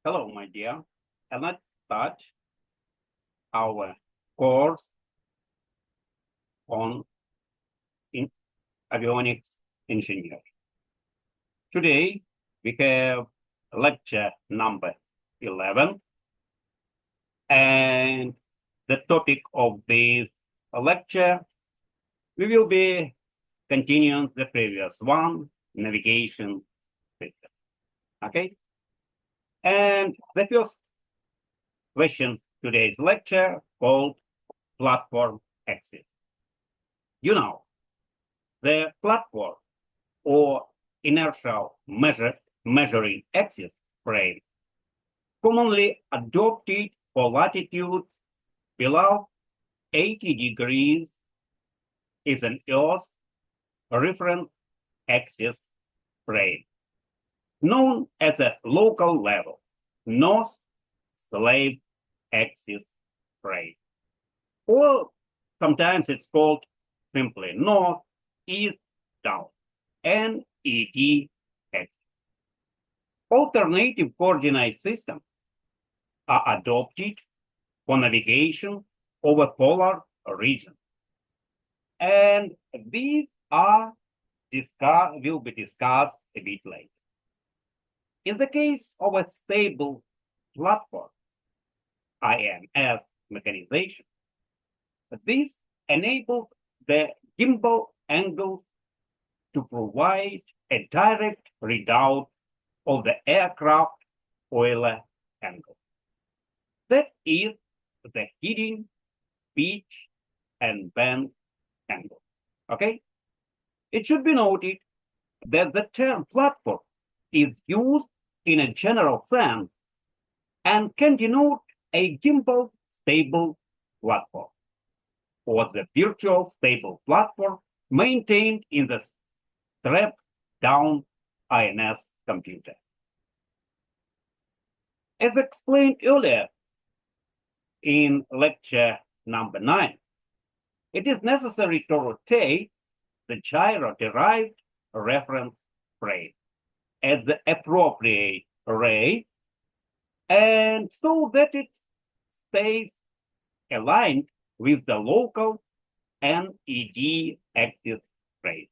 Hello, my dear, and let's start our course on in avionics engineering. Today, we have lecture number 11, and the topic of this lecture, we will be continuing the previous one, navigation system. Okay? And the first question today's lecture called platform axis. You know, the platform or inertial measuring axis frame, commonly adopted for latitudes below 80 degrees, is an Earth reference axis frame, known as a local level north slave axis frame, or sometimes it's called simply north, east, down, NED axis. Alternative coordinate systems are adopted for navigation over polar regions, and these will be discussed a bit later. In the case of a stable platform, IMS mechanization, this enables the gimbal angles to provide a direct readout of the aircraft oiler angle. That is the heading, pitch, and bend angle. Okay? It should be noted that the term platform is used in a general sense and can denote a gimbal stable platform or the virtual stable platform maintained in the strapped-down INS computer. As explained earlier in lecture number 9, it is necessary to rotate the gyro-derived reference frame at the appropriate rate, and so that it stays aligned with the local NED axis rate.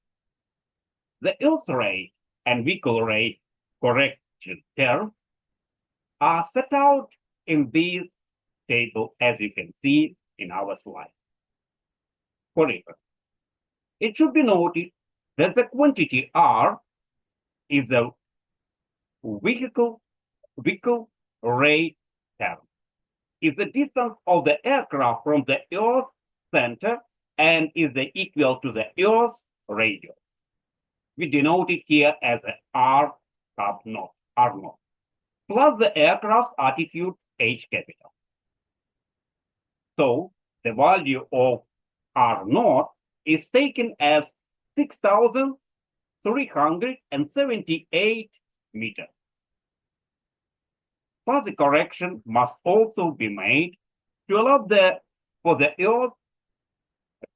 The Earth rate and vehicle rate correction terms are set out in this table, as you can see in our slide. For reference, it should be noted that the quantity R is the vehicle rate term, is the distance of the aircraft from the Earth center and is equal to the Earth's radius. We denote it here as R naught, plus the aircraft's altitude H capital. So the value of R naught is taken as 6,378 meters. Fuzzy correction must also be made to allow for the Earth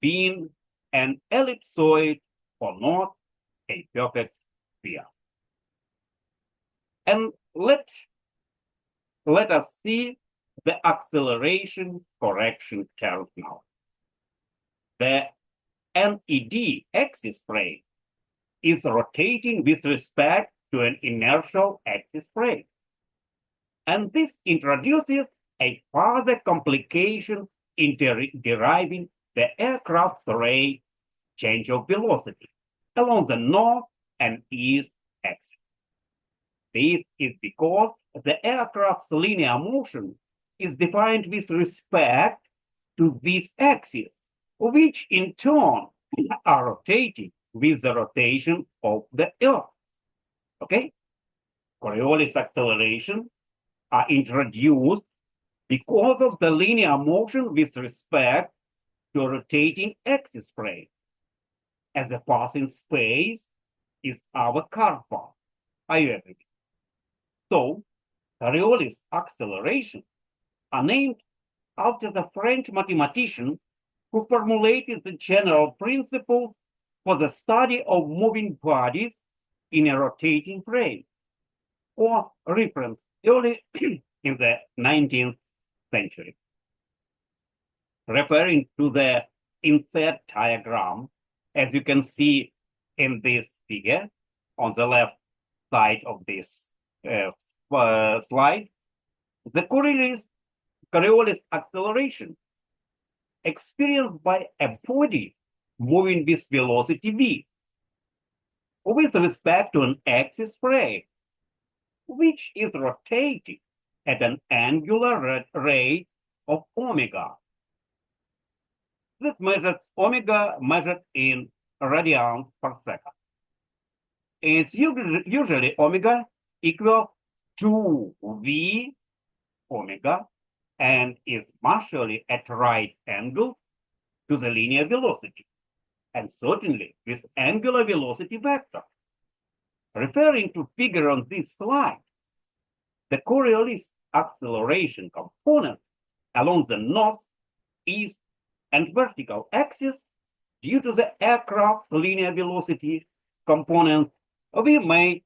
being an ellipsoid or not a perfect sphere. And let us see the acceleration correction curve now. The NED axis frame is rotating with respect to an inertial axis frame. And this introduces a further complication in deriving the aircraft's rate change of velocity along the north and east axis. This is because the aircraft's linear motion is defined with respect to this axis, which in turn are rotating with the rotation of the Earth. Okay? Coriolis acceleration are introduced because of the linear motion with respect to a rotating axis frame, as the passing space is our car path. Are you agree? So, Coriolis acceleration are named after the French mathematician who formulated the general principles for the study of moving bodies in a rotating frame, or reference early in the 19th century. Referring to the insert diagram, as you can see in this figure on the left side of this slide, the Coriolis acceleration experienced by a body moving with velocity v with respect to an axis frame, which is rotating at an angular rate of omega. This measures omega measured in radians per second. It's usually omega equal to v omega and is partially at right angle to the linear velocity, and certainly with angular velocity vector. Referring to figure on this slide, the Coriolis acceleration component along the north, east, and vertical axis due to the aircraft's linear velocity component, we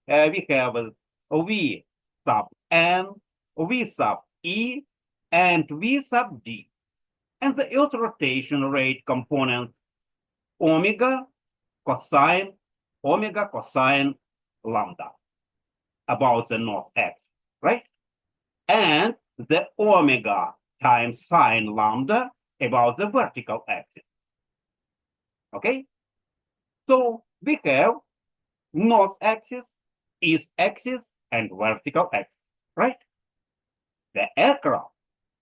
have a v sub n, v sub e, and v sub d, and the Earth rotation rate component omega cosine lambda about the north axis, right? And the omega times sine lambda about the vertical axis. Okay? So we have north axis, east axis, and vertical axis, right? The aircraft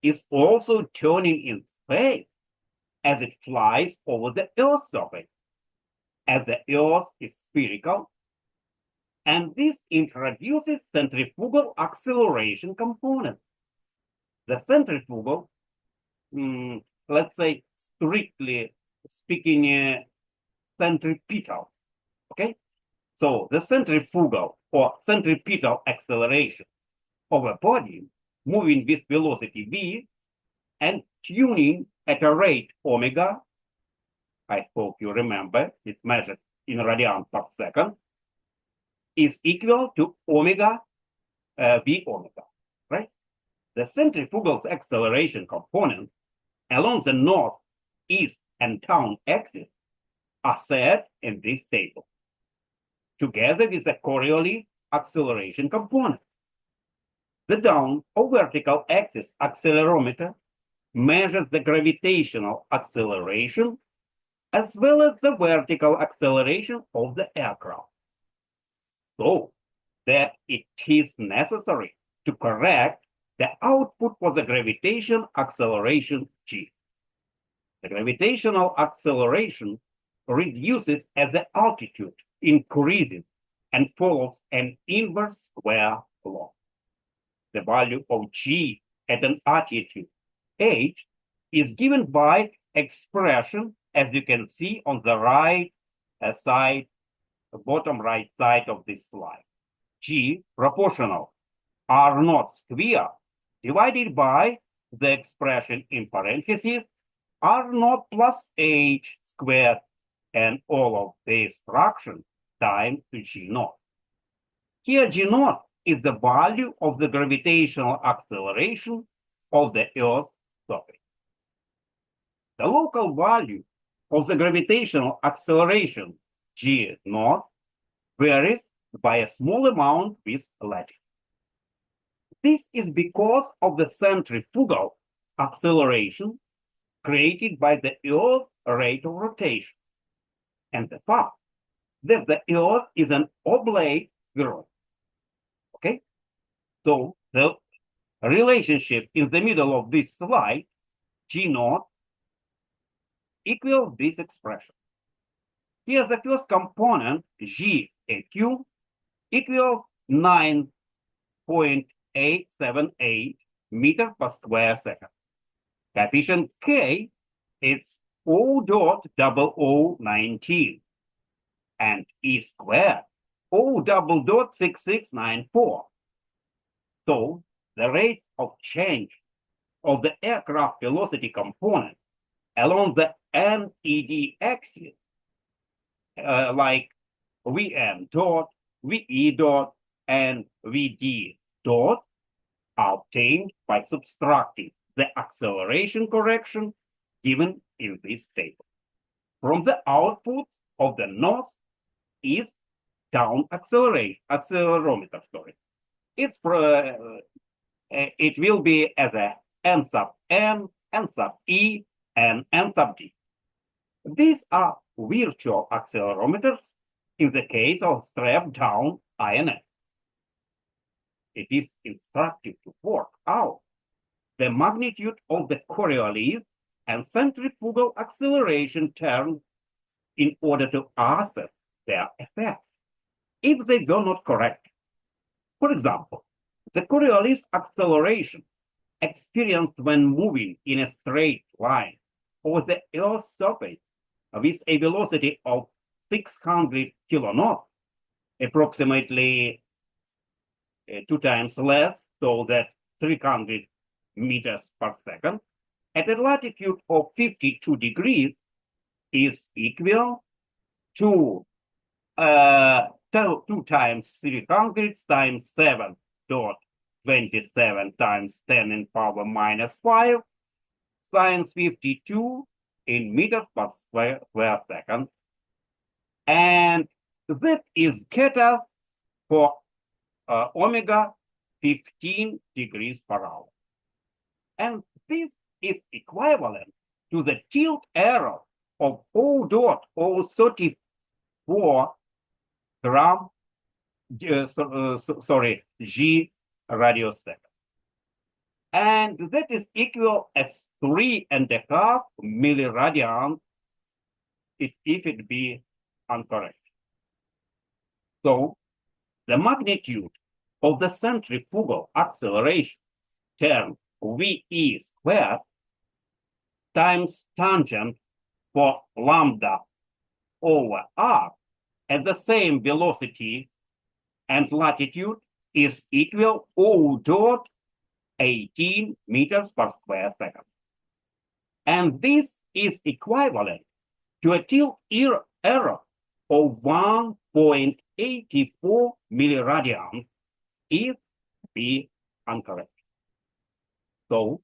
is also turning in space as it flies over the Earth's surface, as the Earth is spherical, and this introduces centrifugal acceleration component. The centrifugal, let's say strictly speaking, centripetal, okay? So the centrifugal or centripetal acceleration of a body moving with velocity v and tuning at a rate omega, I hope you remember, it's measured in radians per second, is equal to omega v omega, right? The centrifugal acceleration component along the north, east, and down axis are set in this table, together with the Coriolis acceleration component. The down or vertical axis accelerometer measures the gravitational acceleration as well as the vertical acceleration of the aircraft. So that it is necessary to correct the output for the gravitational acceleration g. The gravitational acceleration reduces as the altitude increases and follows an inverse square law. The value of g at an altitude h is given by expression, as you can see on the right side, the bottom right side of this slide. G proportional R0 square divided by the expression in parentheses R0 plus h squared, and all of these fractions times G0. Here G0 is the value of the gravitational acceleration of the Earth's surface. The local value of the gravitational acceleration G0 varies by a small amount with latitude. This is because of the centrifugal acceleration created by the Earth's rate of rotation and the fact that the Earth is an oblate spheroid. Okay? So the relationship in the middle of this slide, G0, equals this expression. Here the first component, G AQ, equals 9.878 meters per square second. Coefficient K is 0.0019 and E squared 0.6694. So the rate of change of the aircraft velocity component along the NED axis, like Vm dot, Ve dot, and Vd dot, are obtained by subtracting the acceleration correction given in this table from the output of the north east down accelerometer. It will be as a n sub n, n sub e, and n sub d. These are virtual accelerometers in the case of strap-down INF. It is instructive to work out the magnitude of the Coriolis and centrifugal acceleration terms in order to assess their effect, if they were not correct. For example, the Coriolis acceleration experienced when moving in a straight line over the Earth's surface with a velocity of 600 kilonewtons, approximately 2 times less, so that 300 meters per second, at a latitude of 52 degrees is equal to 2 times 300 times 7.27 times 10 in power minus 5 times 52 in meters per square second. And that is get us for omega 15 degrees per hour. And this is equivalent to the tilt error of 0.034 gram G radiosecond. And that is equal as 3.5 milliradian if it be incorrect. So the magnitude of the centrifugal acceleration term VE squared times tangent for lambda over r at the same velocity and latitude is equal 0.18 meters per square second. And this is equivalent to a tilt error of 1.84 milliradian if be incorrect. So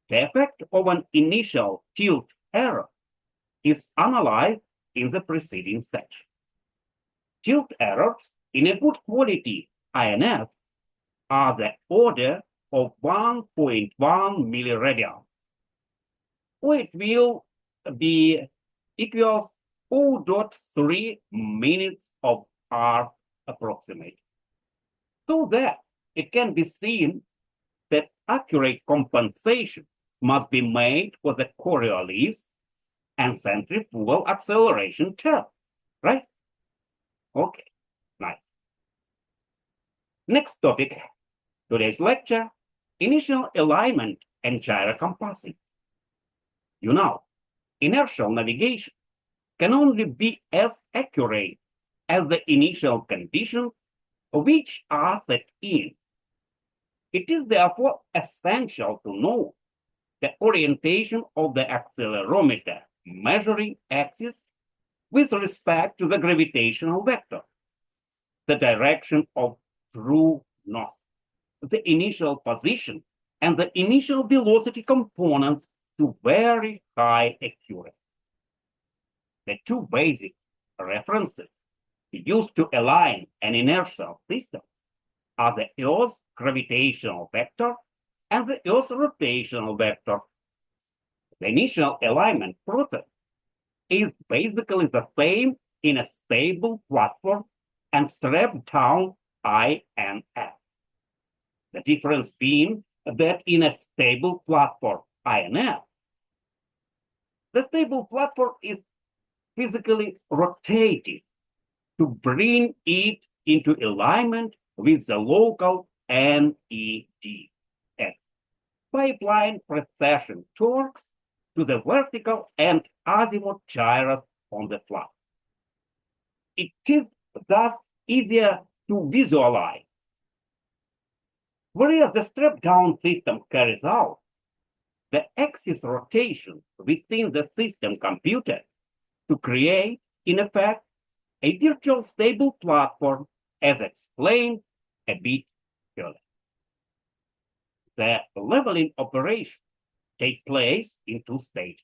the effect of an initial tilt error is analyzed in the preceding section. Tilt errors in a good quality INF are the order of 1.1 milliradian, or it will be equals 0.3 minutes of R approximately. So that it can be seen that accurate compensation must be made for the Coriolis and centrifugal acceleration term, right? Okay, nice. Next topic, today's lecture, initial alignment and gyrocompassing. You know, inertial navigation can only be as accurate as the initial conditions which are set in. It is therefore essential to know the orientation of the accelerometer measuring axis with respect to the gravitational vector, the direction of true north, the initial position, and the initial velocity components to very high accuracy. The two basic references used to align an inertial system are the Earth's gravitational vector and the Earth's rotational vector. The initial alignment process is basically the same in a stable platform and strap-down INF. The difference being that in a stable platform INF, the stable platform is physically rotated to bring it into alignment with the local NED by applying precession torques to the vertical and azimuth gyros on the platform. It is thus easier to visualize. Whereas the strap-down system carries out the axis rotation within the system computer to create, in effect, a virtual stable platform as explained a bit earlier. The leveling operation takes place in two stages.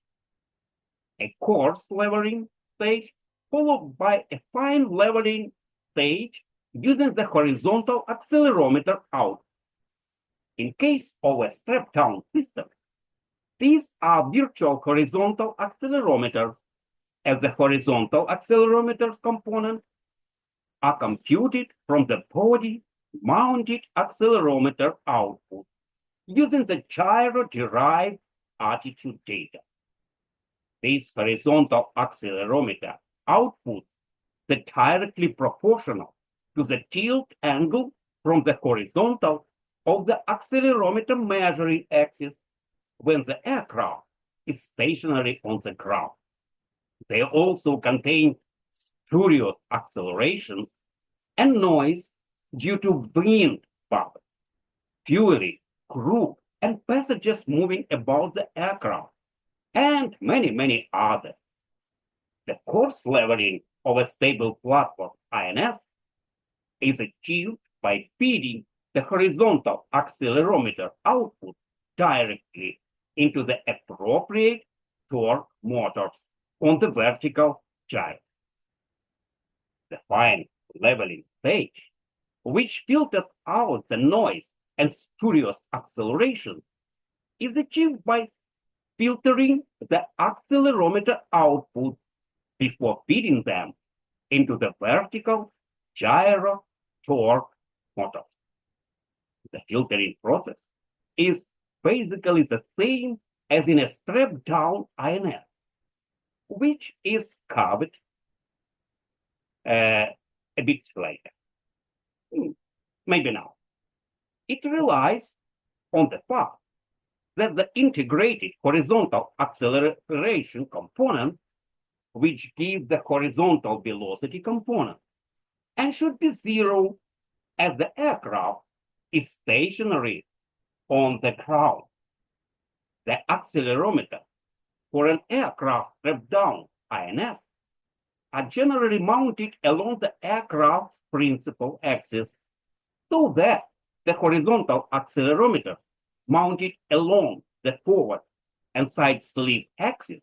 A coarse leveling stage followed by a fine leveling stage using the horizontal accelerometer out. In case of a strap-down system, these are virtual horizontal accelerometers, as the horizontal accelerometers component are computed from the body-mounted accelerometer output using the gyro-derived attitude data. This horizontal accelerometer output is directly proportional to the tilt angle from the horizontal of the accelerometer measuring axis when the aircraft is stationary on the ground. They also contain spurious accelerations and noise due to wind bubbles, fueling, crew, and passengers moving about the aircraft, and many others. The coarse leveling of a stable platform INS is achieved by feeding the horizontal accelerometer output directly into the appropriate torque motors on the vertical gyro. The fine leveling stage, which filters out the noise and spurious accelerations, is achieved by filtering the accelerometer output before feeding them into the vertical gyro torque motors. The filtering process is basically the same as in a strap-down INS, which is covered a bit later. Maybe now. It relies on the fact that the integrated horizontal acceleration component, which gives the horizontal velocity component, and should be zero as the aircraft is stationary on the ground. The accelerometer for an aircraft strap-down INS are generally mounted along the aircraft's principal axis, so that the horizontal accelerometers mounted along the forward and side sleeve axis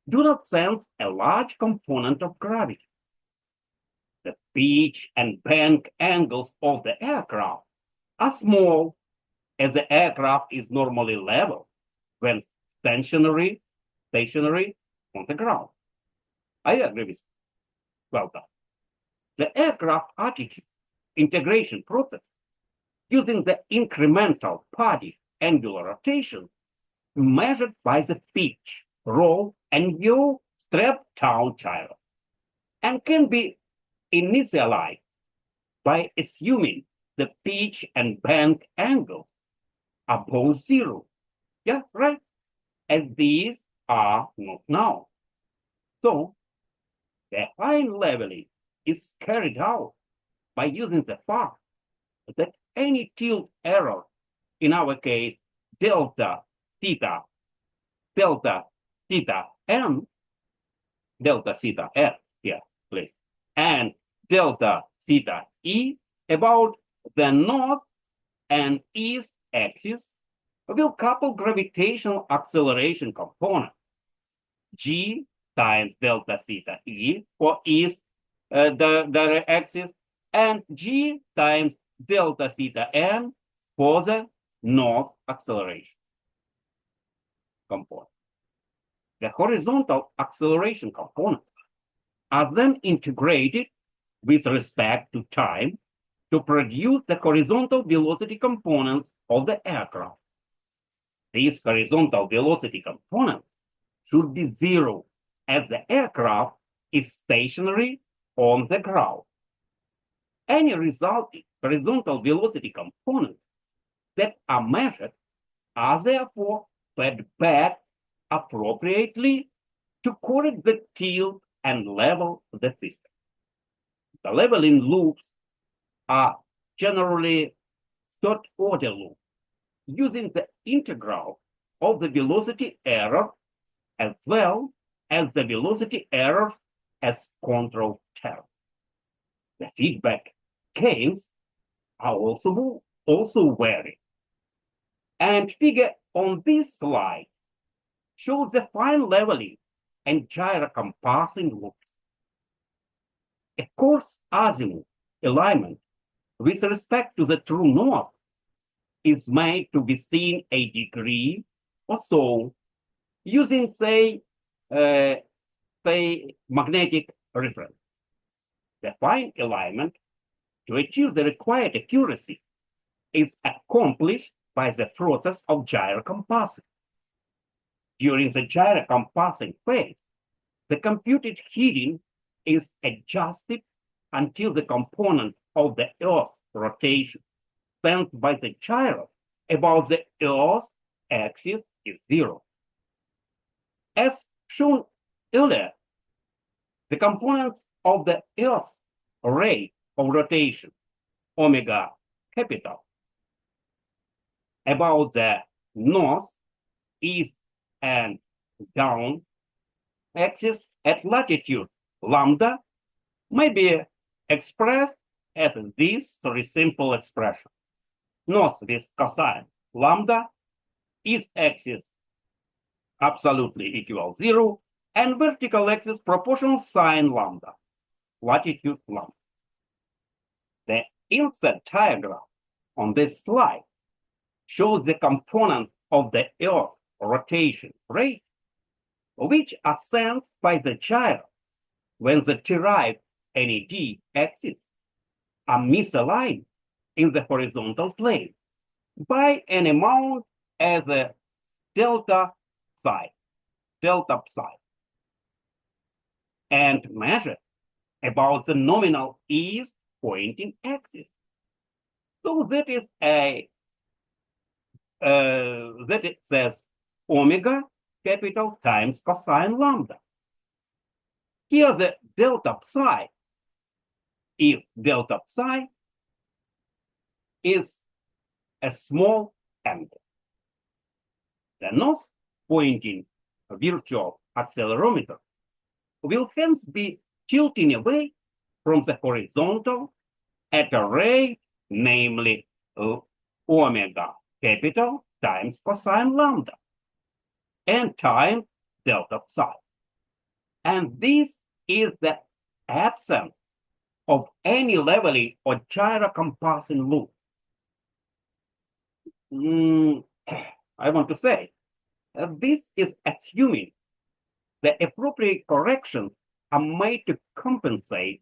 do not sense a large component of gravity. The pitch and bank angles of the aircraft are small, as the aircraft is normally level when stationary on the ground. I agree with you. Well done. The aircraft attitude integration process using the incremental body angular rotation measured by the pitch, roll, and yaw strap-down gyro, and can be initialized by assuming the pitch and bank angles are both zero. Yeah, right? As these are not known. So, the fine leveling is carried out by using the fact that any tilt error, in our case, delta theta n, delta theta f, here, please, and delta theta e about the north and east axis will couple gravitational acceleration component g times delta theta e for east the axis, and g times delta theta n for the north acceleration component. The horizontal acceleration components are then integrated with respect to time to produce the horizontal velocity components of the aircraft. These horizontal velocity components should be zero as the aircraft is stationary on the ground. Any resulting horizontal velocity components that are measured are therefore fed back appropriately to correct the tilt and level the system. The leveling loops are generally third-order loops using the integral of the velocity error as well as the velocity errors as control term. The feedback gains are also vary. And figure on this slide shows the fine leveling and gyrocompassing loops. A coarse azimuth alignment with respect to the true north is made to be seen a degree or so using, say, magnetic reference. The fine alignment to achieve the required accuracy is accomplished by the process of gyrocompassing. During the gyrocompassing phase, the computed heading is adjusted until the component of the Earth's rotation spent by the gyros about the Earth's axis is zero. As shown earlier, the components of the Earth's rate of rotation, omega capital, about the north, east, and down axis at latitude lambda may be expressed as this three simple expression. North with cosine lambda, east axis absolutely equal zero, and vertical axis proportional sine lambda, latitude lambda. The inset diagram on this slide shows the component of the Earth's rotation rate, which ascends by the gyro when the derived NED axis are misaligned in the horizontal plane by an amount as a delta psi, and measured about the nominal east pointing axis. So that is that it says omega capital times cosine lambda. Here the delta psi, if delta psi is a small angle. The north pointing virtual accelerometer will hence be tilting away from the horizontal at a rate, namely omega capital times cosine lambda and times delta psi. And this is the absence of any leveling or gyrocompassing loop. I want to say this is assuming the appropriate corrections are made to compensate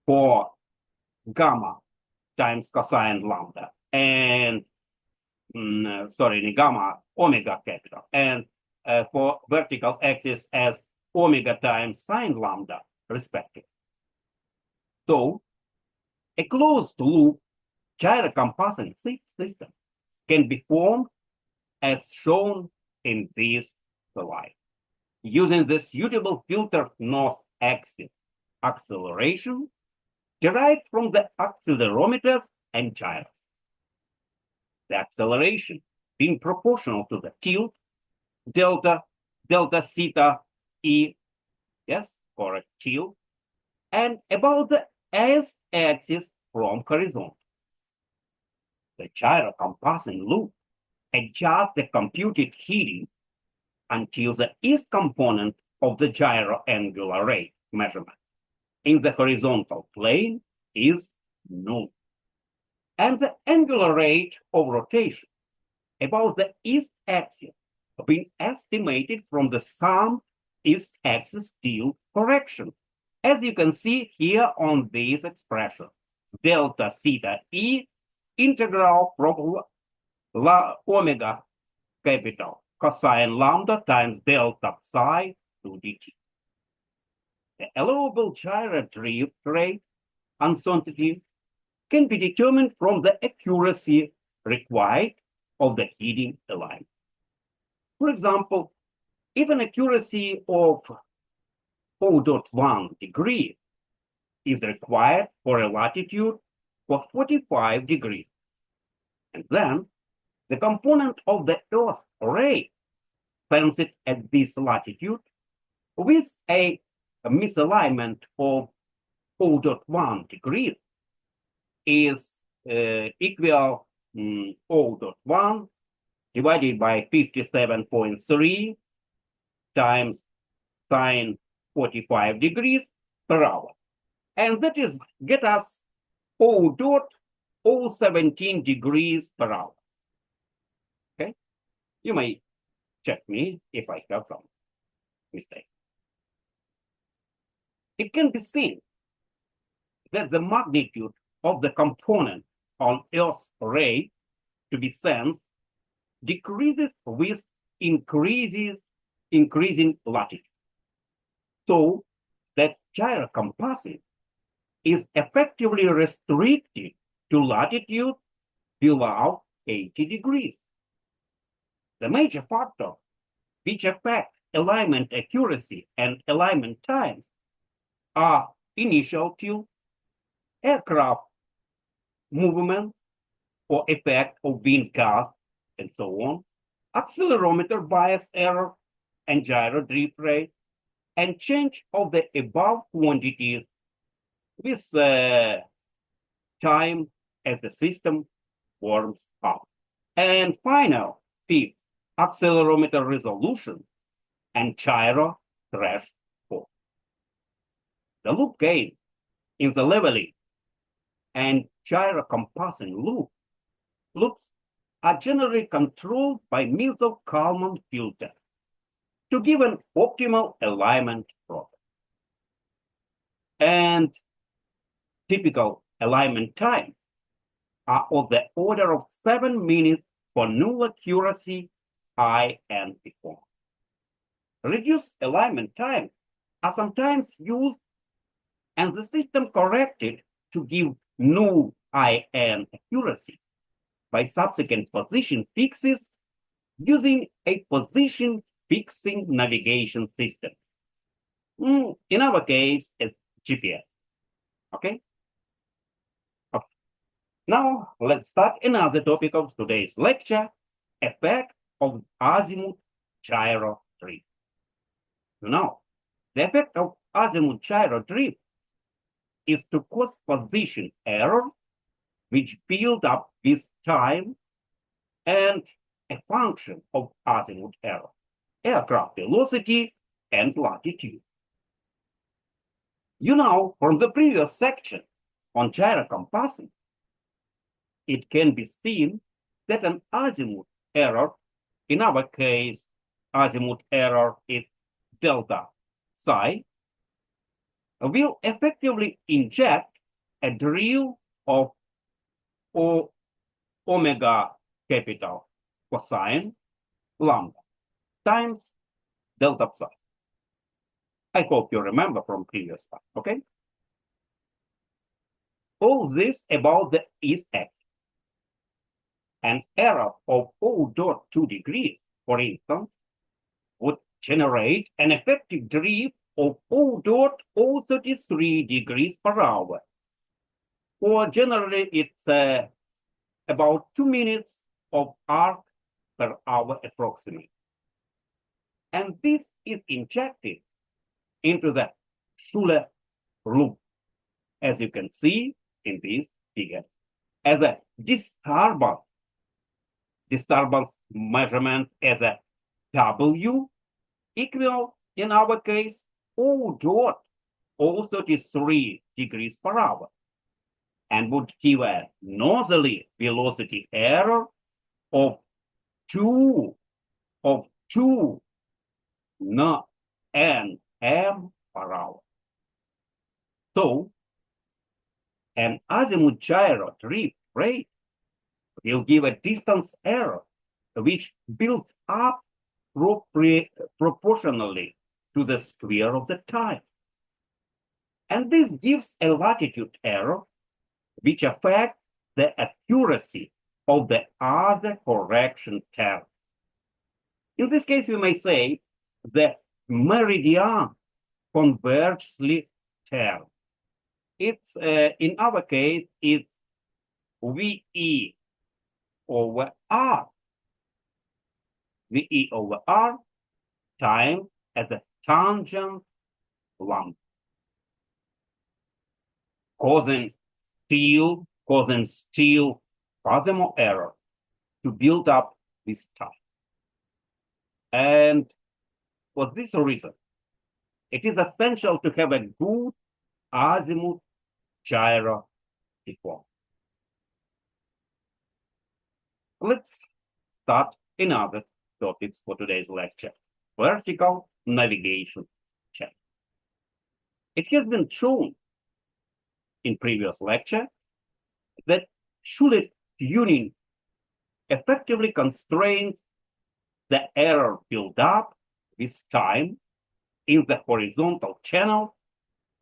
for gamma times cosine lambda and gamma omega capital, and for vertical axis as omega times sine lambda respectively. So a closed loop gyrocompassing system can be formed as shown in this slide, using the suitable filter north axis acceleration derived from the accelerometers and gyros. The acceleration being proportional to the tilt delta theta e, yes, correct, tilt, and about the s-axis from horizontal. The gyrocompassing loop adjusts the computed heading until the east component of the gyro angular rate measurement in the horizontal plane is null. And the angular rate of rotation about the east axis being estimated from the sum east axis tilt correction, as you can see here on this expression, delta theta e integral from omega capital cosine lambda times delta psi to dt. The allowable gyro drift rate uncertainty can be determined from the accuracy required of the heading alignment. For example, if an accuracy of 4.1 degree is required for a latitude for 45 degrees, and then the component of the Earth's ray transit at this latitude with a misalignment of 4.1 degrees is equal 0.1 divided by 57.3 times sine 45 degrees per hour. And that is get us O dot 017 degrees per hour. Okay, you may check me if I have some mistake. It can be seen that the magnitude of the component on Earth's ray to be sensed decreases with increasing latitude. So that gyrocompassing is effectively restricted to latitude below 80 degrees. The major factors which affect alignment accuracy and alignment times are initial tilt, aircraft movement or effect of wind gusts, and so on, accelerometer bias error and gyro drift rate, and change of the above quantities with time as the system warms up. And final, fifth, accelerometer resolution and gyro threshold. The loop gain in the leveling and gyrocompassing loops are generally controlled by means of Kalman filter to give an optimal alignment process. And typical alignment times are of the order of 7 minutes for null accuracy, high and before. Reduced alignment times are sometimes used and the system corrected to give null IN accuracy by subsequent position fixes using a position fixing navigation system. In our case, it's GPS. Okay? Okay. Now, let's start another topic of today's lecture, effect of azimuth gyro drift. Now, the effect of azimuth gyro drift is to cause position errors which build up with time and a function of azimuth error, aircraft velocity and latitude. You know, from the previous section on gyrocompassing, it can be seen that an azimuth error, in our case, azimuth error is delta psi, will effectively inject a drill of omega capital cosine lambda times delta psi. I hope you remember from previous time, okay? All this about the east axis. An error of 0.2 degrees, for instance, would generate an effective drift of 0.033 degrees per hour. Or generally, it's about 2 minutes of arc per hour approximately. And this is injected into the Schule loop, as you can see in this figure, as a disturbance measurement as a W equal, in our case, 0.033 degrees per hour, and would give a nozzle velocity error of 2 nm per hour. So, an azimuth gyro drift rate will give a distance error which builds up proportionally to the square of the time. And this gives a latitude error which affects the accuracy of the other correction term. In this case, we may say the meridian convergently term. It's in our case, it's VE over R. VE over R time as a tangent lambda, causing still Fuzimo error to build up with time. And for this reason, it is essential to have a good azimuth gyro deform. Let's start another topics for today's lecture: vertical navigation channel. It has been shown in previous lecture that Schulet tuning effectively constrains the error build-up with time in the horizontal channel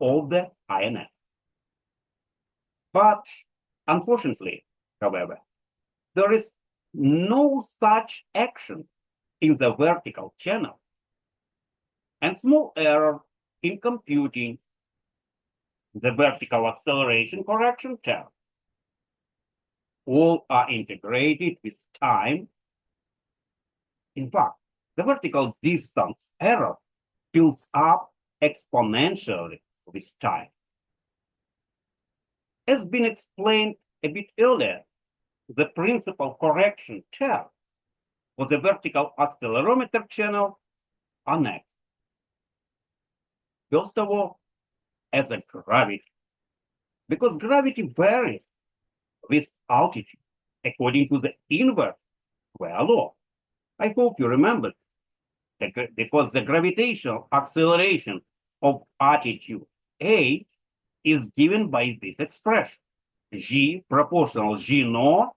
of the INS. But unfortunately, however, there is no such action in the vertical channel, and small error in computing the vertical acceleration correction term. All are integrated with time. In fact, the vertical distance error builds up exponentially with time. As been explained a bit earlier, the principal correction term for the vertical accelerometer channel are next. First of all, as a gravity, because gravity varies with altitude according to the inverse square law. I hope you remember, because the gravitational acceleration of attitude 8 is given by this expression: G proportional G naught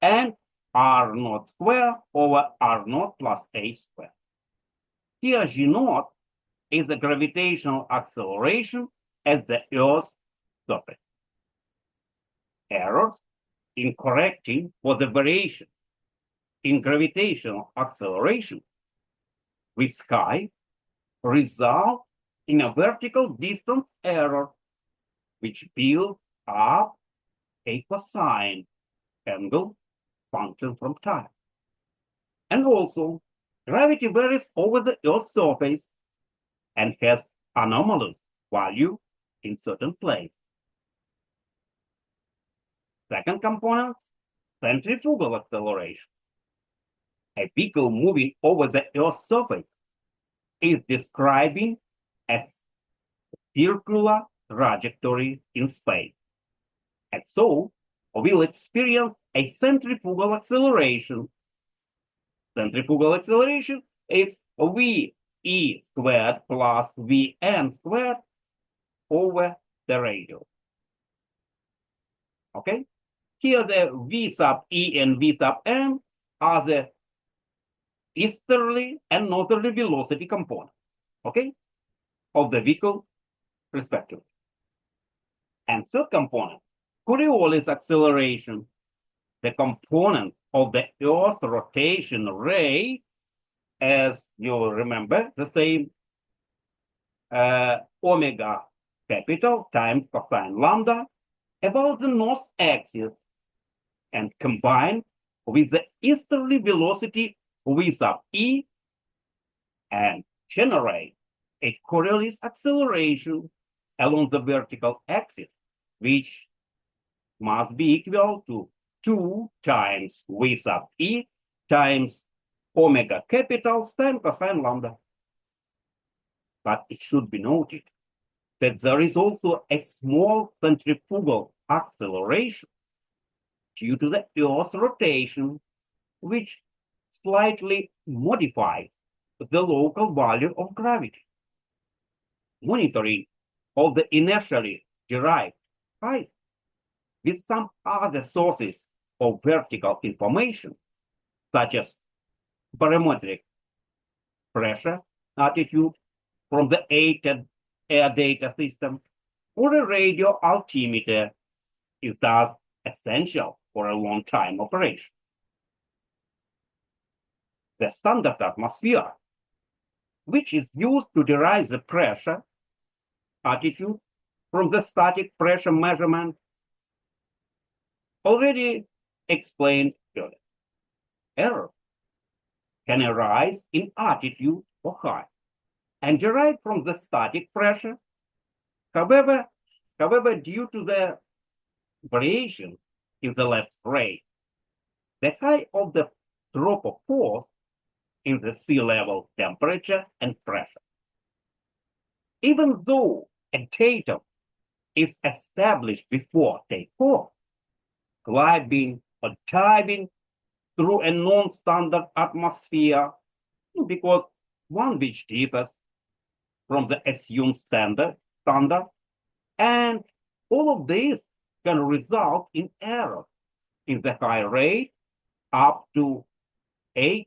and R naught square over R naught plus H square. Here G naught is the gravitational acceleration at the Earth's surface. Errors in correcting for the variation in gravitational acceleration with sky result in a vertical distance error, which builds up a cosine angle function from time. And also, gravity varies over the Earth's surface and has anomalous value in certain places. Second component, centrifugal acceleration. A vehicle moving over the Earth's surface is describing a circular trajectory in space. And so, we'll experience a centrifugal acceleration. Centrifugal acceleration is VE squared plus VN squared over the radius. Okay? Here the V sub E and V sub N are the easterly and northerly velocity components, okay, of the vehicle respectively. And third component, Coriolis acceleration, the component of the Earth rotation rate, as you remember, the same omega capital times cosine lambda about the north axis, and combined with the easterly velocity V sub E and generate a Coriolis acceleration along the vertical axis, which must be equal to 2 times V sub E times omega capitals times cosine lambda. But it should be noted that there is also a small centrifugal acceleration due to the Earth's rotation, which slightly modifies the local value of gravity. Monitoring of the inertially derived height with some other sources of vertical information, such as barometric pressure, attitude from the air data system, or a radio altimeter, is thus essential for a long-time operation. The standard atmosphere, which is used to derive the pressure attitude from the static pressure measurement, already explained earlier. Error can arise in attitude or height and derived from the static pressure. However, due to the variation in the left rate, the height of the drop of force in the sea level temperature and pressure. Even though a datum is established before takeoff, gliding or diving through a non-standard atmosphere, because one which differs from the assumed standard, and all of this can result in error in the high rate up to 8%,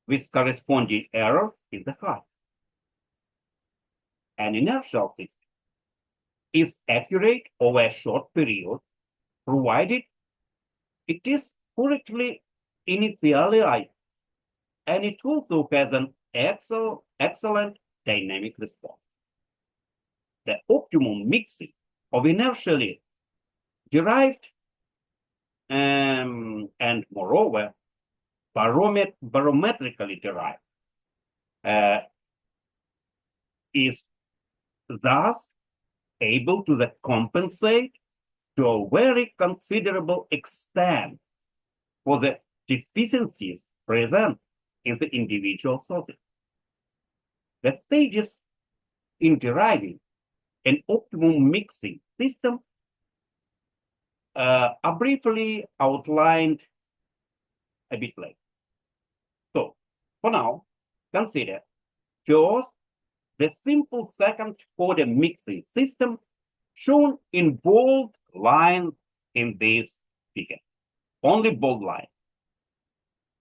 with corresponding errors in the high. An inertial system is accurate over a short period, provided it is correctly initialized, and it also has an excellent dynamic response. The optimum mixing of inertially derived and moreover barometrically derived is thus able to compensate to a very considerable extent for the deficiencies present in the individual sources. The stages in deriving an optimum mixing system are briefly outlined a bit later. So, for now, consider first the simple second-order mixing system shown in bold lines in this figure. Only bold line.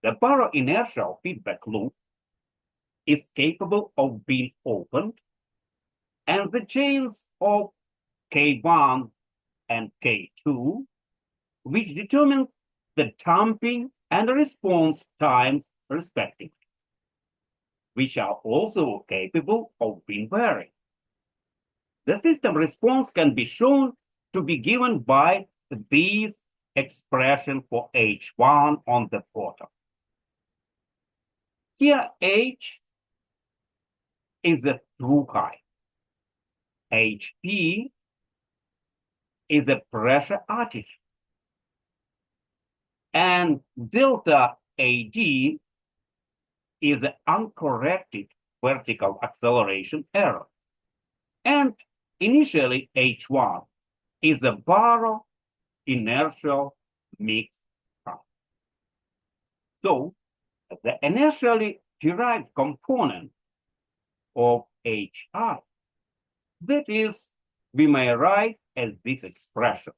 The baro-inertial feedback loop is capable of being opened, and the chains of K1 and K2, which determine the damping and response times respectively, which are also capable of being varied. The system response can be shown to be given by this expression for H1 on the bottom. Here, H is the through height. HP is the pressure attitude. And delta AD is the uncorrected vertical acceleration error. And initially, H1 is the baro inertial mixed height. So, the inertially derived component of HI, that is, we may write as this expression,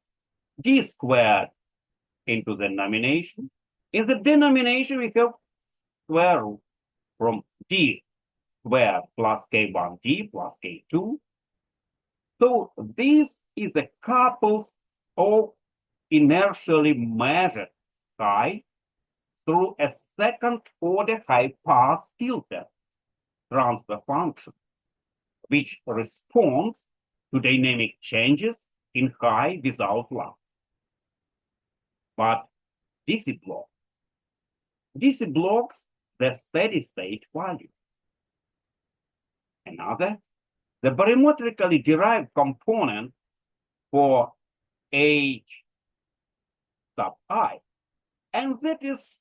d squared into the nomination. In the denomination, we have square root from d squared plus k1d plus k2. So this is a couple of inertially measured high through a second-order high-pass filter transfer function, which responds to dynamic changes in high without lag. But DC blocks the steady-state value. Another, the barometrically derived component for H sub I, and that is,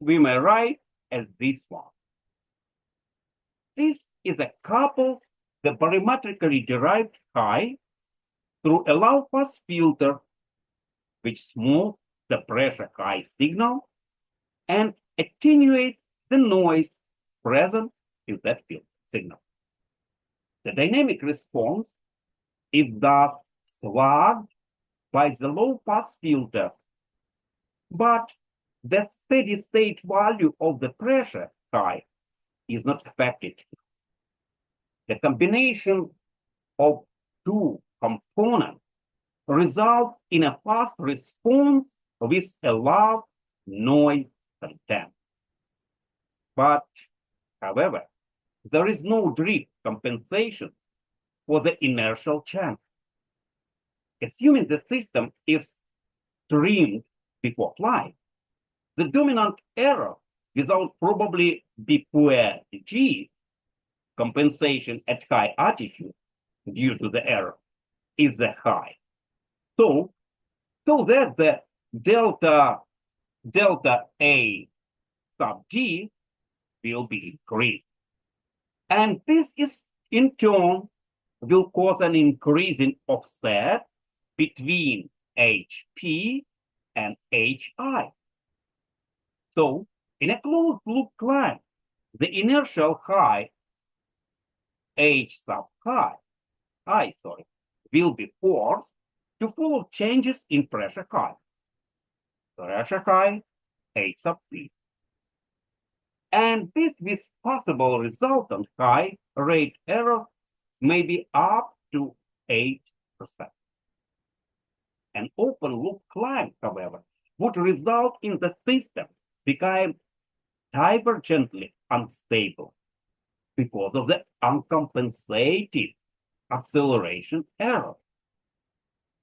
we may write as this one. This is a coupled, the barometrically derived high through a low-pass filter, which smooths the pressure high signal and attenuates the noise present in that filter signal. The dynamic response is thus slugged by the low-pass filter, but the steady-state value of the pressure high is not affected. The combination of two components results in a fast response with a low noise content. But, however, there is no drift compensation for the inertial channel. Assuming the system is trimmed before flight, the dominant error without probably before G compensation at high altitude due to the error is the high. So that the delta delta A sub D will be increased. And this is in turn will cause an increase in offset between HP and HI. So in a closed loop climb, the inertial high H sub I will be forced to follow changes in pressure high. Pressure high H sub P. And this with possible resultant high rate error may be up to 8%. An open loop climb, however, would result in the system becoming divergently unstable because of the uncompensated acceleration error.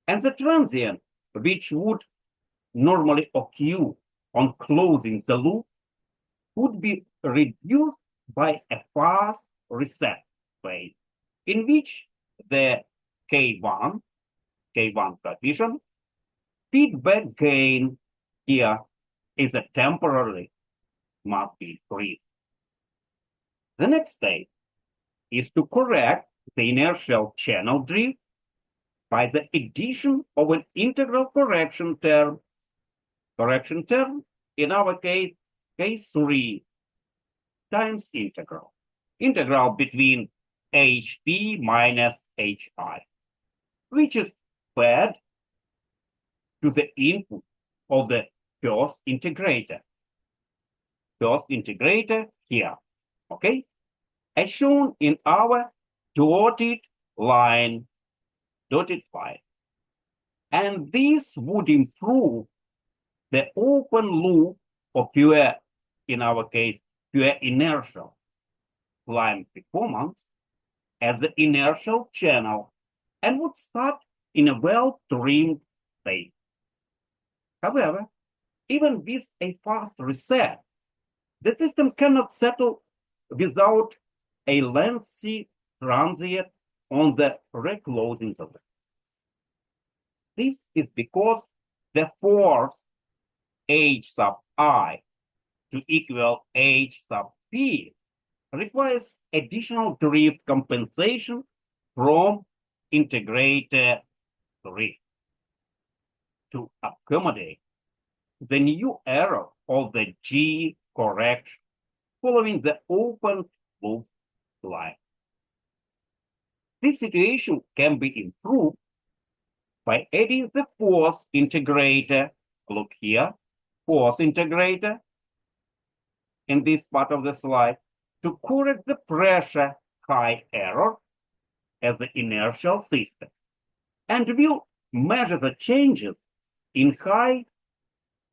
And the transient, which would normally occur on closing the loop, would be reduced by a fast reset phase, in which the K1 coefficient feedback gain here is a temporarily must be increased. The next step is to correct the inertial channel drift by the addition of an integral correction term. Correction term, in our case, K3 times integral. Integral between HP minus HI, which is fed to the input of the first integrator. First integrator here, okay? As shown in our dotted line. And this would improve the open loop of pure, in our case, pure inertial climb performance at the inertial channel and would start in a well-trimmed state. However, even with a fast reset, the system cannot settle without a lengthy transient on the reclosing of it. This is because the force H sub I to equal H sub P requires additional drift compensation from integrator 3 to accommodate the new error of the G correction following the open loop line. This situation can be improved by adding the force integrator. Look here, force integrator in this part of the slide to correct the pressure high error as the inertial system, and will measure the changes in high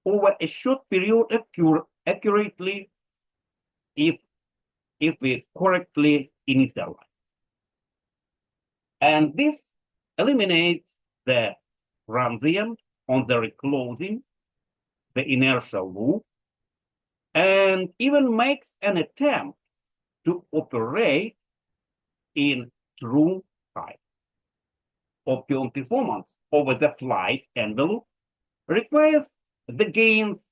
over a short period accurately if we correctly initialize. And this eliminates the transient on the reclosing, the inertial loop, and even makes an attempt to operate in true high. Optimum performance over the flight envelope requires the gains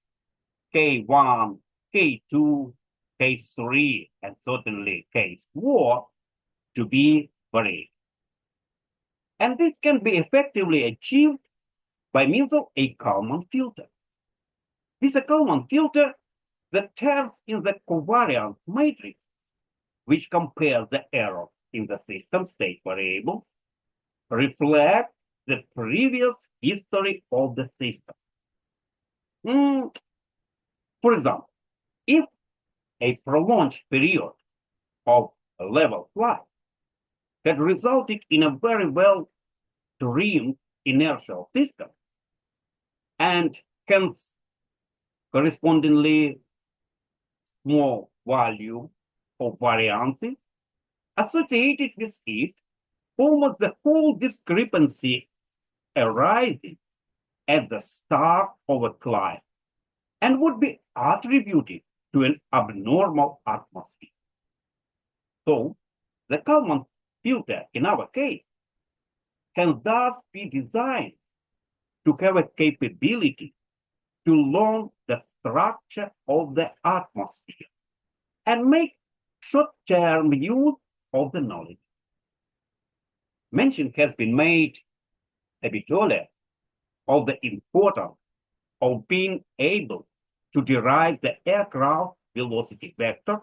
K1, K2, K3, and certainly K4 to be varied. And this can be effectively achieved by means of a Kalman filter. This is a Kalman filter that turns in the covariance matrix, which compares the errors in the system state variables, reflect the previous history of the system. For example, if a prolonged period of level flight had resulted in a very well-trimmed inertial system, and hence correspondingly small value of variances associated with it, almost the whole discrepancy arises at the start of a climb and would be attributed to an abnormal atmosphere. So the Kalman filter in our case can thus be designed to have a capability to learn the structure of the atmosphere and make short-term use of the knowledge. Mention has been made a bit earlier of the importance of being able to derive the aircraft velocity vector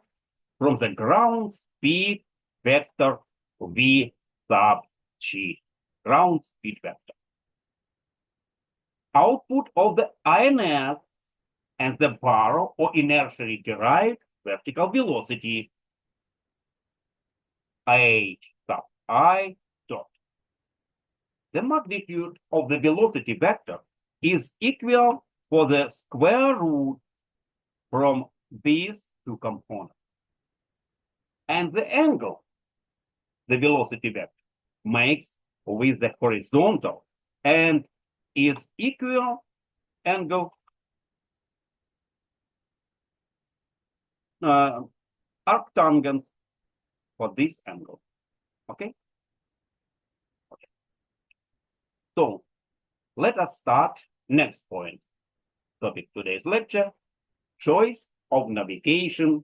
from the ground speed vector v sub g, ground speed vector. Output of the INS and the borrow or inertially derived vertical velocity h sub I dot. The magnitude of the velocity vector is equal for the square root from these two components. And the angle the velocity vector makes with the horizontal and is equal angle arctangent for this angle. Okay? Okay. So let us start next point. Topic today's lecture: choice of navigation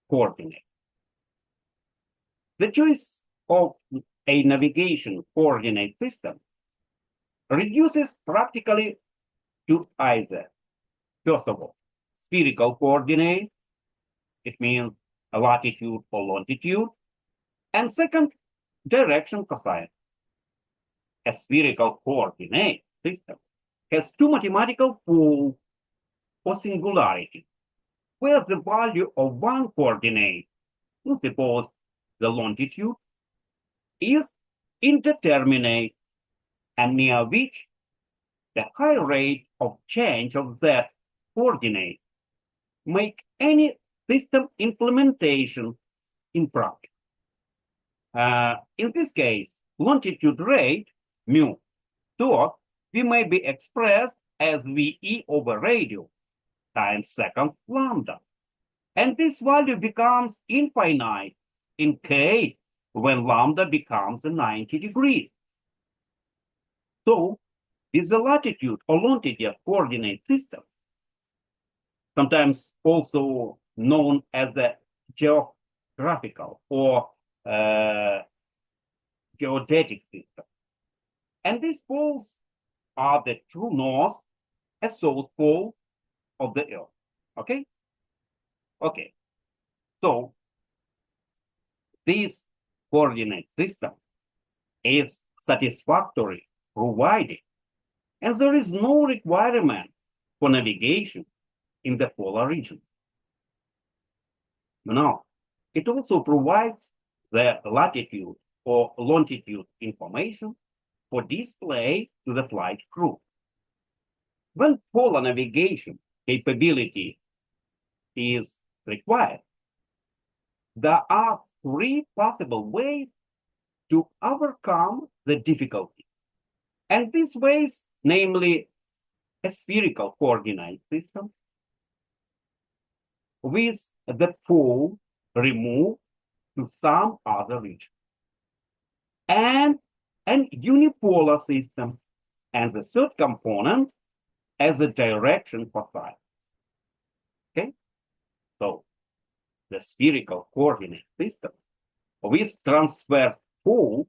coordinate. The choice of a navigation coordinate system reduces practically to either, first of all, spherical coordinate, it means a latitude or longitude, and second, direction cosine. A spherical coordinate system has two mathematical poles or singularity, where the value of one coordinate, suppose the longitude, is indeterminate and near which the high rate of change of that coordinate make any system implementation impractical. In this case, longitude rate, mu, dot, we may be expressed as VE over radio times seconds lambda. And this value becomes infinite in case when lambda becomes 90 degrees. So, with the latitude or longitude coordinate system, sometimes also known as the geographical or geodetic system. And these poles are the true north and south pole of the Earth. Okay? Okay. So, this coordinate system is satisfactory provided, and there is no requirement for navigation in the polar region. Now, it also provides the latitude or longitude information for display to the flight crew. When polar navigation capability is required, there are three possible ways to overcome the difficulty. And these ways, namely a spherical coordinate system with the pole removed to some other region, and an unipolar system, and the third component as a direction cosine. Okay? So, the spherical coordinate system with transverse pole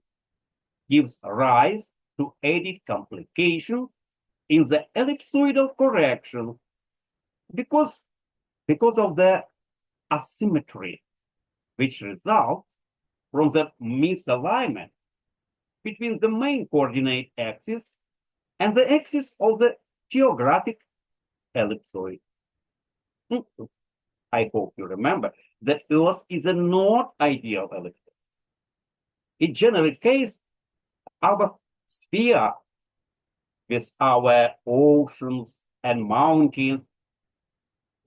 gives rise to added complications in the ellipsoidal correction because of the asymmetry which results from the misalignment between the main coordinate axis and the axis of the geographic ellipsoid. I hope you remember that Earth is a not ideal ellipsoid. In general case, our sphere with our oceans and mountains,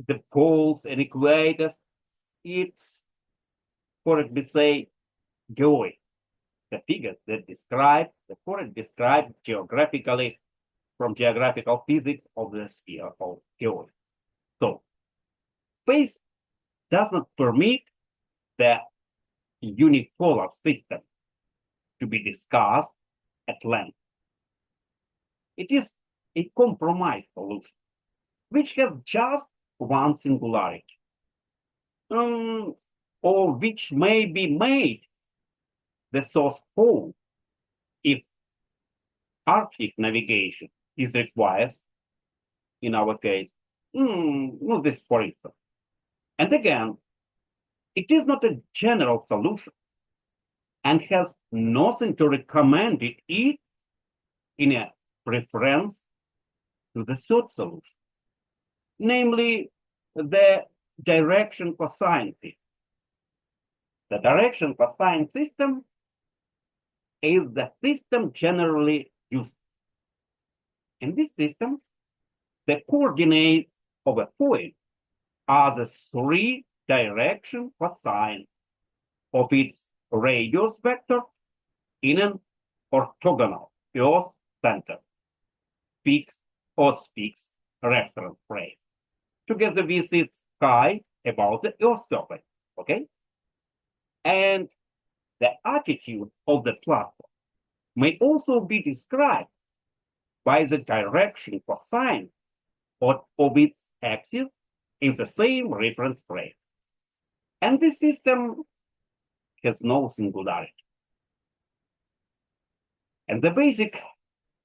the poles and equators, it's, correctly say, geoid. The figures that describe, the correct describe geographically from geographical physics of the sphere of geoid. So, space does not permit the unipolar system to be discussed at length. It is a compromise solution. which has just one singularity, or which may be made the source pole if Arctic navigation is required, in our case, this for instance. And again, it is not a general solution and has nothing to recommend it in a preference to the third solution, namely the direction cosine system. The direction cosine system is the system generally used. In this system, the coordinates of a point are the three direction cosine of its radius vector in an orthogonal Earth-centered fixed or fixed reference frame, together with its chi about the Earth surface, okay? And the attitude of the platform may also be described by the direction cosine of its axis in the same reference frame. And this system has no singularity. And the basic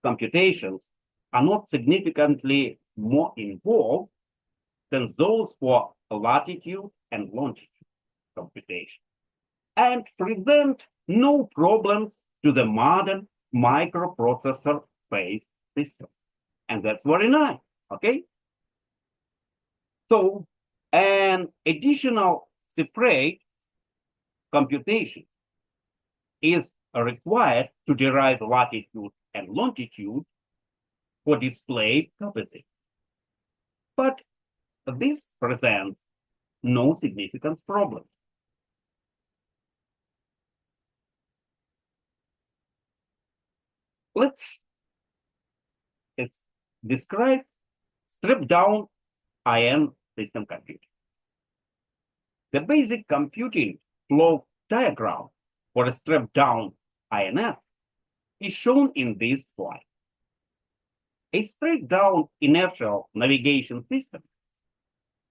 computations are not significantly more involved than those for latitude and longitude computation, and present no problems to the modern microprocessor-based system. And that's very nice, okay? So an additional separate computation is required to derive latitude and longitude for display purposes. But this presents no significant problems. Let's describe stripped-down IN system computing. The basic computing flow diagram for a stripped-down INF is shown in this slide. A straight-down inertial navigation system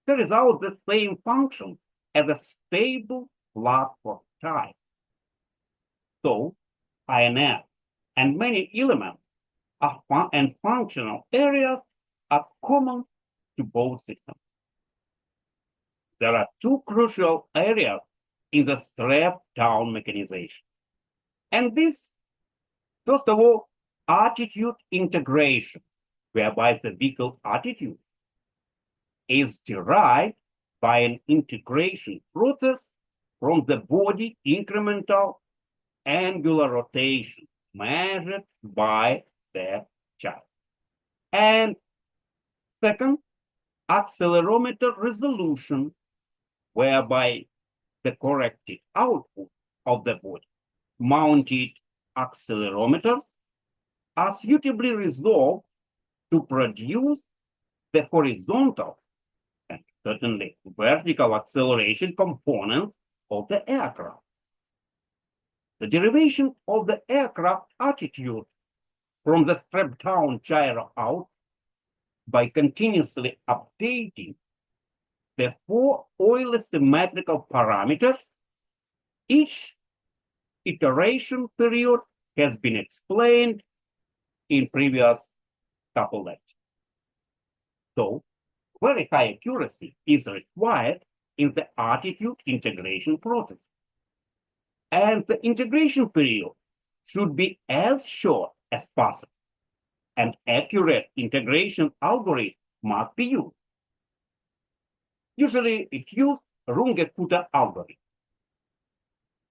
carries out the same function as a stable platform type. So, INF and many elements and functional areas are common to both systems. There are two crucial areas in the strap-down mechanization. And this, first of all, attitude integration, whereby the vehicle attitude is derived by an integration process from the body incremental angular rotation measured by the child. And second, accelerometer resolution, whereby the corrected output of the body mounted accelerometers are suitably resolved to produce the horizontal and certainly vertical acceleration components of the aircraft. The derivation of the aircraft attitude from the strap-down gyro out by continuously updating the four Euler symmetrical parameters, each iteration period has been explained in previous couple lectures. So, very high accuracy is required in the attitude integration process. And the integration period should be as short as possible. An accurate integration algorithm must be used. Usually, it used Runge-Kutta algorithm.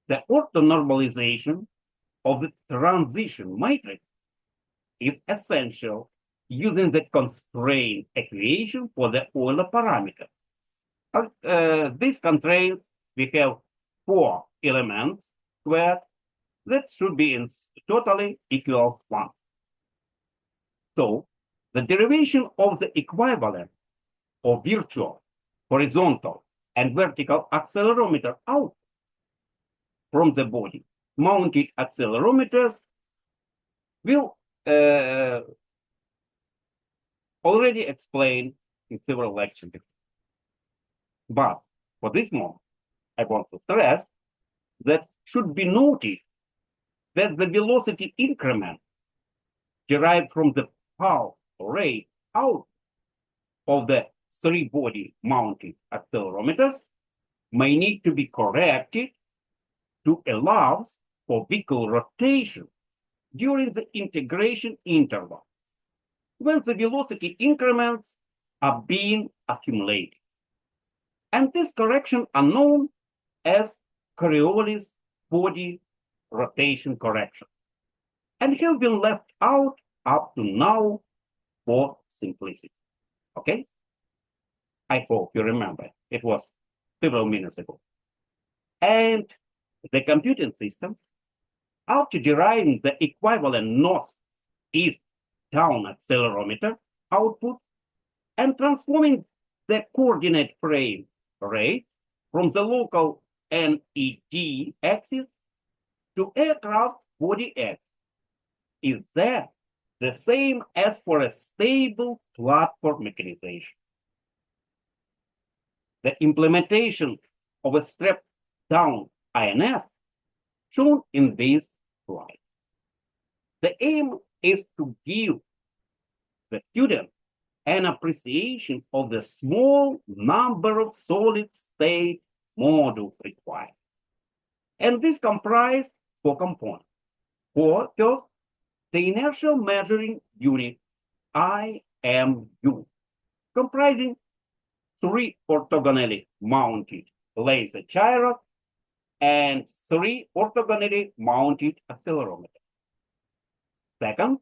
The orthonormalization of the transition matrix is essential using the constraint equation for the Euler parameter. These constraints, we have four elements squared that should be in totally equals 1. So the derivation of the equivalent or virtual, horizontal, and vertical accelerometer output from the body mounted accelerometers will already explain in several lectures before. But for this moment, I want to stress that should be noted that the velocity increment derived from the pulse rate out of the three-body mounted accelerometers may need to be corrected to allow for vehicle rotation during the integration interval when the velocity increments are being accumulated. And this correction are known as Coriolis body rotation correction and have been left out up to now for simplicity. Okay? I hope you remember. It was several minutes ago. And the computing system, after deriving the equivalent north-east down accelerometer output and transforming the coordinate frame rates from the local NED axis to aircraft body axis, is that the same as for a stable platform mechanization. The implementation of a strap-down INS shown in this slide. The aim is to give the student an appreciation of the small number of solid-state modules required. And this comprises four components. First, the inertial measuring unit, IMU, comprising three orthogonally mounted laser gyros and three orthogonally mounted accelerometers. Second,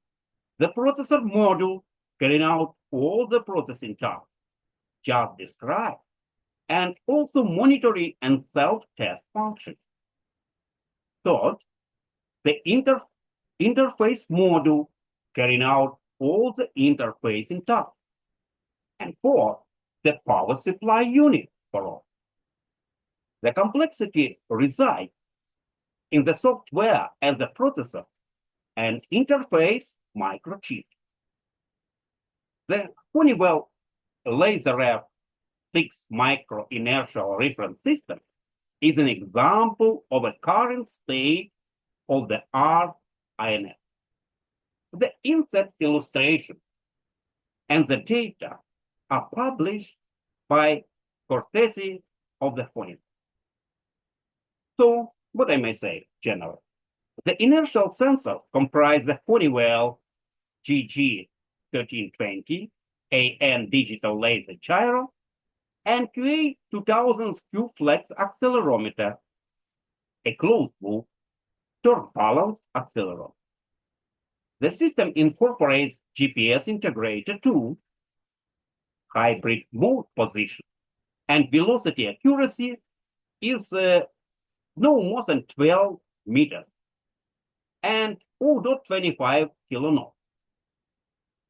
the processor module carrying out all the processing tasks just described, and also monitoring and self-test functions. Third, the interface module carrying out all the interfacing tasks. And fourth, the power supply unit for all. The complexity resides in the software and the processor and interface microchip. The Honeywell LaserF 6 micro inertial reference system is an example of a current state of the RINS. The inset illustration and the data are published by courtesy of the Honeywell. So, what I may say generally, the inertial sensors comprise the Honeywell GG1320 AN digital laser gyro and QA2000 Q-Flex accelerometer, a closed-loop torque-balanced accelerometer. The system incorporates GPS integrator tool, hybrid mode position, and velocity accuracy is no more than 12 meters and 0.25 kilonewtons,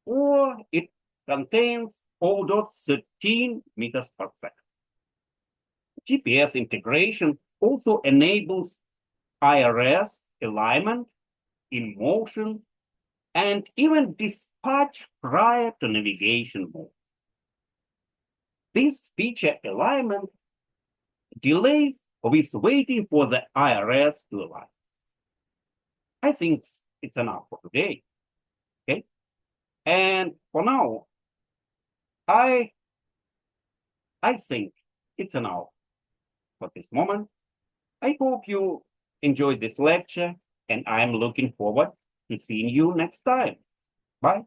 or it contains 0.13 meters per second. GPS integration also enables IRS alignment in motion and even dispatch prior to navigation mode. This feature alignment delays with waiting for the IRS to align. I think it's enough for today. Okay, and for now, I think it's enough for this moment. I hope you enjoyed this lecture, and I'm looking forward to seeing you next time. Bye.